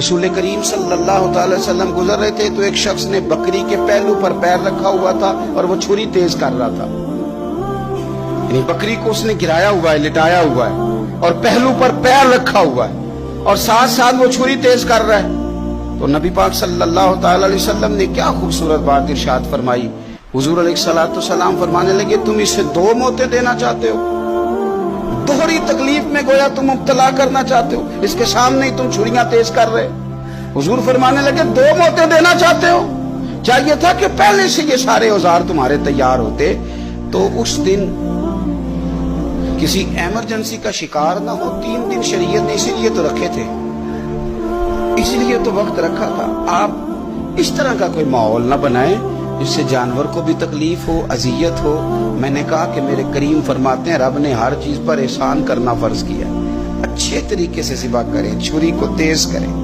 رسول کریم صلی اللہ تعالی وسلم گزر رہے تھے تو ایک شخص نے بکری کے پہلو پر پیر رکھا ہوا تھا اور وہ چھری تیز کر رہا تھا. یعنی بکری کو اس نے گرایا ہوا ہے, لٹایا ہوا ہے اور پہلو پر پیر رکھا ہوا ہے اور ساتھ ساتھ وہ چھری تیز کر رہا ہے. تو نبی پاک صلی اللہ تعالی علیہ وسلم نے کیا خوبصورت بات ارشاد فرمائی. حضور علیہ الصلوۃ والسلام فرمانے لگے, تم اسے 2 موتیں دینا چاہتے ہو, دوہری تکلیف میں گویا تم مبتلا کرنا چاہتے ہو, اس کے سامنے ہی تم چھریاں تیز کر رہے. حضور فرمانے لگے 2 موتیں دینا چاہتے ہو, چاہیے تھا کہ پہلے سے یہ سارے اوزار تمہارے تیار ہوتے تو اس دن کسی ایمرجنسی کا شکار نہ ہو. 3 دن شریعت نے اسی لیے تو رکھے تھے, اسی لیے تو وقت رکھا تھا. آپ اس طرح کا کوئی ماحول نہ بنائیں جس سے جانور کو بھی تکلیف ہو, اذیت ہو. میں نے کہا کہ میرے کریم فرماتے ہیں رب نے ہر چیز پر احسان کرنا فرض کیا. اچھے طریقے سے ذبح کریں, چھری کو تیز کریں.